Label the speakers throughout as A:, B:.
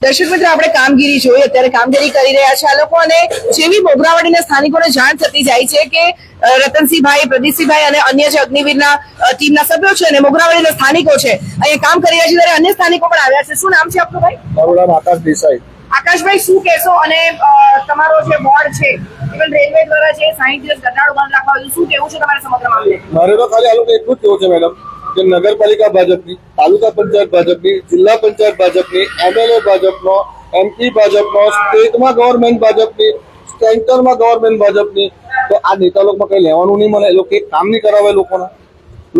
A: દર્શક મિત્રો, આપણે કામગીરી જોઈ, અત્યારે કામગીરી કરી રહ્યા છે આ લોકો, અને જેવી મોગરાવાડીના સ્થાનિકોને જાણ થતી જાય છે કે રતનસિંહભાઈ, પ્રદીપસિંહભાઈ અને અન્ય જે અગ્નિવીરના ટીમના સભ્યો છે અને મોગરાવાડીના સ્થાનિકો છે અહીંયા કામ કરી રહ્યા છે, ત્યારે અન્ય સ્થાનિકો પણ આવ્યા છે. શું નામ છે આપનું ભાઈ?
B: મારું નામ આકાશ દેસાઈ.
A: આકાશભાઈ, શું કહેશો? અને તમારો જે બોર્ડ છે, ઇવન રેલવે દ્વારા જે 60 દિવસ ઘટાડો બંધ રાખવા આવ્યું, શું કેવું છે તમારા સમગ્ર મામલે?
B: મારે તો ખાલી આ લોકો એટલું જ કેવું છે મેડમ કે નગરપાલિકા ભાજપની, તાલુકા પંચાયત ભાજપની, જિલ્લા પંચાયત ભાજપની, એમએલએ ભાજપનો, એમપી ભાજપનો, સ્ટેટમાં ગવર્મેન્ટ ભાજપની, સેન્ટરમાં ગવર્મેન્ટ ભાજપની, તો આ નેતા લોકોમાં કઈ લેવાનું નહીં મળે. એ લોકો એક કામ નહીં કરાવે લોકોના.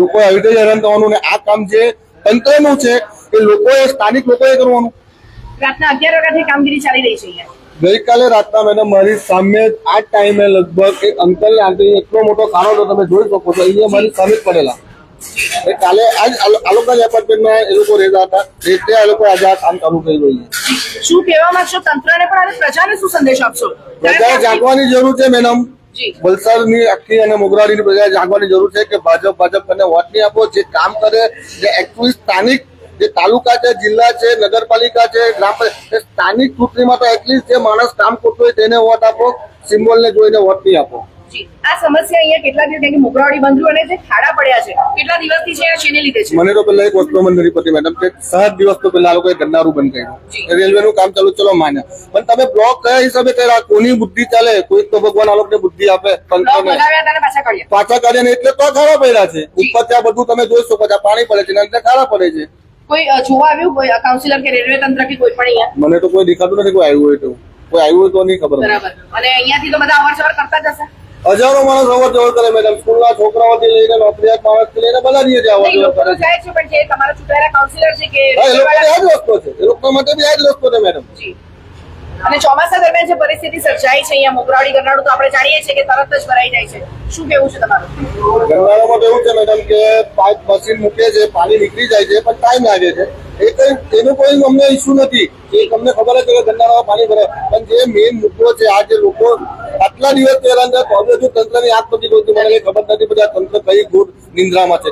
B: લોકો આવી રીતે હેરાન થવાનું, ને આ કામ જે તંત્રનું છે એ લોકોએ, સ્થાનિક લોકોએ કરવાનું.
A: રાતના 11 વાગ્યાથી કામગીરી ચાલી રહી છે અહીંયા.
B: ગઈકાલે રાતના મેડમ મારી સામે આ ટાઈમે લગભગ એક અંકલને આંટી એટલો મોટો ખાનો તો તમે જોઈ શકો છો, અહીંયા મારી સામે જ પડેલા. કાલે આજ આ લોકો એપાર્ટમેન્ટમાં એ લોકો રહેતા હતા, એટલે આ લોકો આજે આ કામ ચાલુ કરી રહ્યું છે.
A: શું કહેવા માંગશો તંત્રને પણ અને પ્રજાને શું સંદેશ આપશો?
B: પ્રજાએ જાગવાની જરૂર છે મેડમ. વલસાડની આખી અને મોગરાડીની પ્રજાએ જાગવાની જરૂર છે કે ભાજપ કરીને વોટ નહીં આપો. જે કામ કરે, જે એકચ્યુઅલી સ્થાનિક, જે તાલુકા છે, જિલ્લા છે, નગરપાલિકા છે, ગ્રામ પંચાયત, સ્થાનિક ચૂંટણીમાં તો એટલીસ્ટ જે માણસ કામ કરતો હોય તેને વોટ આપો, સિમ્બોલને જોઈને વોટ નહીં આપો.
A: આ સમસ્યા અહીંયા કેટલા દિવસ મોગરાવાડી બંધ અને જે ખાડા પડ્યા છે કેટલા દિવસથી છે, શેને લીધે છે?
B: મને તો પેલા એક વસ્તુ મને નથી પતી મેડમ કે 7 દિવસ તો પેલા આ લોકોએ ગન્નારું બંધ કર્યું. રેલવે નું કામ ચાલુ, ચલો માન્યા, પણ તમે બ્લોક કયા હિસાબે કર્યા? કોની બુદ્ધિ ચાલે? કોઈ તો ભગવાન આ લોકોને બુદ્ધિ આપે. પાછા કાઢ્યા ને એટલે તો ખાડા પડ્યા છે. ઉપર ત્યાં બધું તમે જોઈ શકો, ત્યાં પાણી પડે છે, એટલે ખાડા પડે છે.
A: કોઈ જોવા આવ્યું, કોઈ કાઉન્સિલર કે રેલવે તંત્ર કે કોઈ પણ અહીંયા?
B: મને તો કોઈ દેખાતું નથી. કોઈ આવ્યું હોય તો, કોઈ આવ્યું હોય તો નહીં ખબર.
A: બરાબર. અને અહીંયાથી તો બધા અવર જવર કરતા જ હશે.
B: હજારો માણસ અવર જવર કરે મેડમ. સ્કૂલના છોકરાઓથી લઈને નોકરિયાત માણસથી લઈને બધા જ અવર જવર કરે
A: જાય છે. પણ જે તમારા ચૂંટાયેલા કાઉન્સિલર છે કે
B: એ લોકો આ જ રસ્તો છે, એ લોકો માટે બી આ જ રસ્તો છે મેડમ.
A: અને ચોમાસા દરમિયાન જે પરિસ્થિતિ સર્જાય છે અહીંયા મોગરાવાડી ગરનાળું, તો આપણે જાણીએ છીએ કે તરત જ ભરાઈ જાય છે. શું કેવું છે તમારું?
B: ગરનાળામાં તો એવું છે મેડમ કે પાઇપ મશીન મૂકે છે, પાણી નીકળી જાય છે, પણ ટાઈમ લાગે છે. એનું કોઈ અમને ઇસ્યુ નથી. એ તમને ખબર જ છે કે ગરનાળામાં પાણી ભરે, પણ જે મેઇન મુદ્દો છે, આ જે લોકો આટલા દિવસ પહેલા તો હજુ તંત્રની આંખ નથી ખોલતી. મને ખબર નથી બધા તંત્ર કઈ ગુડ નિંદ્રામાં છે.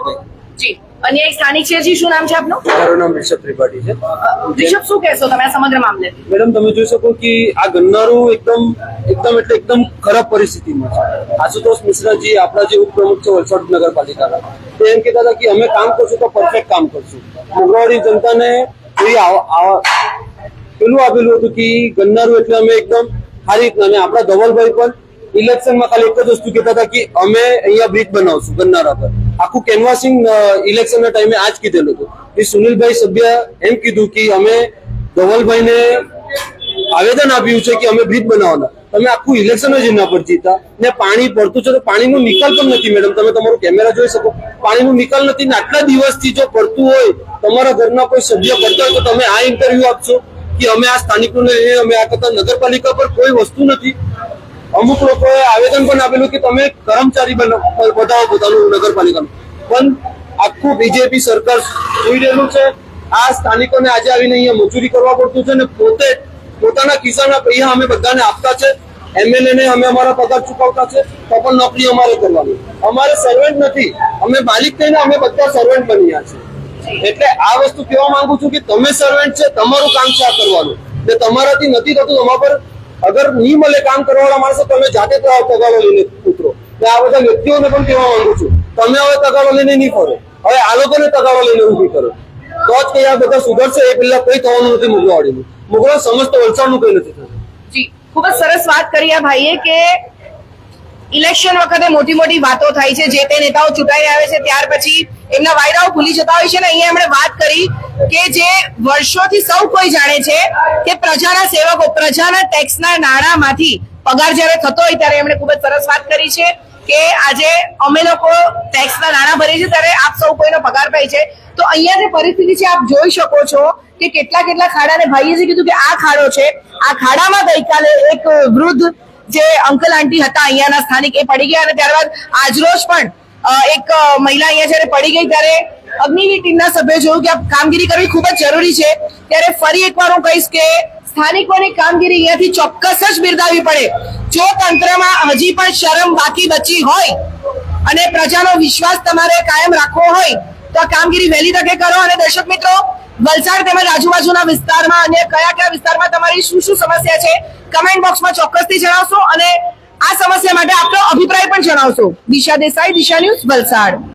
A: જી, અન્ય એક સ્થાનિક છે. જી, શું નામ છે આપનું?
C: મારું નામ રિષભ ત્રિપાઠી છે.
A: રિષભ, શું કહેશો તમે આ સમગ્ર મામલે?
C: મેડમ, તમે જોઈ શકો કે આ ગન્નારું એકદમ ખરાબ પરિસ્થિતિમાં છે. આશુતોષ મિશ્રાજી, આપણા જે ઉપપ્રમુખ છે વલસાડ નગરપાલિકાના, તે એમ કહેતા હતા કે અમે કામ કરશું તો પરફેક્ટ કામ કરશું. મોગરાવાડી જનતાને પેલું આપેલું હતું કે ગન્નારું એટલે અમે એકદમ સારી રીતના, અને આપણા ધવલભાઈ પણ ઇલેક્શનમાં ખાલી એક જ વસ્તુ કહેતા હતા કે અમે અહીંયા બ્રિજ બનાવશું ગન્નારા પર. આખું કેનવાસિંગ ઇલેક્શનના ટાઈમે આ જ કીધેલું હતું. કે સુનિલભાઈ સભ્ય એમ કીધું કે અમે ધવલભાઈને આવેદન આપ્યું છે કે અમે બ્રિજ બનાવવાના. તમે આખું ઇલેક્શન જ એના પર જીતા, ને પાણી પડતું છે તો પાણીનો નિકાલ પણ નથી મેડમ. તમે તમારું કેમેરા જોઈ શકો, પાણીનો નિકાલ નથી. ને આટલા દિવસથી જો પડતું હોય, તમારા ઘરના કોઈ સભ્ય પડતા હોય, તો તમે આ ઇન્ટરવ્યુ આપશો કે અમે આ સ્થાનિકોને અમે આ કરતા. નગરપાલિકા પર કોઈ વસ્તુ નથી. અમુક લોકોએ આવેદન પણ આપેલું કે તમે કર્મચારી બતાવો પોતાનું નગરપાલિકાનું, પણ આખું બીજેપી સરકાર જોઈ રહેલું છે. આ સ્થાનિકોને આજે આવીને અહીંયા મજૂરી કરવા પડતું છે, ને પોતે પોતાના ખિસ્સાના પૈસા અમે બધાને આપતા છે. એમએલએ ને અમે અમારા પગાર ચૂકવતા છે, તો પણ નોકરી અમારે કરવાની. અમારે સર્વન્ટ નથી, અમે માલિક થઈને અમે બધા સર્વન્ટ બન્યા છે. એટલે આ વસ્તુ કહેવા માંગુ છું કે તમે સર્વન્ટ છે, તમારું કામ છે આ કરવાનું, ને તમારાથી નથી થતું. તમારા પર અગર નહીં મળે કામ કરવાવાળા માણસો, તમે જાતે તગાડો લઈને ઉતરો. આ બધા વ્યક્તિઓને પણ કહેવા માંગુ છું, તમે હવે તગાડો લઈને નહીં ફરો, હવે આ લોકોને તગાડો લઈને ઉભી કરો, તો જ કઈ આ બધા સુધરશે. એ પેલા કઈ થવાનું નથી. મોગરાવાડીનું મોગરા સમસ્ત વલસાડનું કઈ નથી થતું.
A: જી, ખૂબ જ સરસ વાત કરી આ ભાઈએ કે ઇલેક્શન વખતે મોટી મોટી વાતો થાય છે, જે તે નેતાઓ ચૂંટાઈ આવે છે ત્યાર પછી એમના વાયદાઓ ભૂલી જતા હોય છે. ને અહીંયા એમણે વાત કરી કે જે વર્ષોથી સૌ કોઈ જાણે છે કે પ્રજાના સેવકો, પ્રજાના ટેક્સના નાણાંમાંથી પગાર જયારે થતો હોય ત્યારે એમણે ખૂબ જ સરસ વાત કરી છે કે આજે અમે લોકો ટેક્સના નાણાં ભરીએ છીએ ત્યારે આપ સૌ કોઈનો પગાર પાય છે. તો અહીંયા જે પરિસ્થિતિ છે આપ જોઈ શકો છો કે કેટલા ખાડાને ભાઈએ જે કીધું કે આ ખાડો છે, આ ખાડામાં ગઈકાલે એક વૃદ્ધ જે અંકલ આંટી હતા અહીંયાના સ્થાનિક, એ પડી ગયા. અને ત્યારબાદ આજરોજ પણ એક મહિલા અહીંયા જયારે પડી ગઈ ત્યારે અગ્નિની ટીમના સભ્યો જોયું કે આ કામગીરી કરવી ખૂબ જ જરૂરી છે. ત્યારે ફરી એકવાર હું કહીશ કે સ્થાનિકોની કામગીરી અહીંયાથી ચોક્કસ જ બિરદાવવી પડે. જો તંત્રમાં હજી પણ શરમ બાકી બચી હોય અને પ્રજાનો વિશ્વાસ તમારે કાયમ રાખવો હોય તો આ કામગીરી વહેલી તકે કરો. અને દર્શક મિત્રો, વલસાડ તેમજ આજુબાજુના વિસ્તારમાં અને કયા કયા વિસ્તારમાં તમારી શું શું સમસ્યા છે કમેન્ટ બોક્સમાં ચોક્કસથી જણાવશો અને આ સમસ્યા માટે આપનો અભિપ્રાય પણ જણાવશો. દિશા દેસાઈ, દિશા ન્યૂઝ, વલસાડ.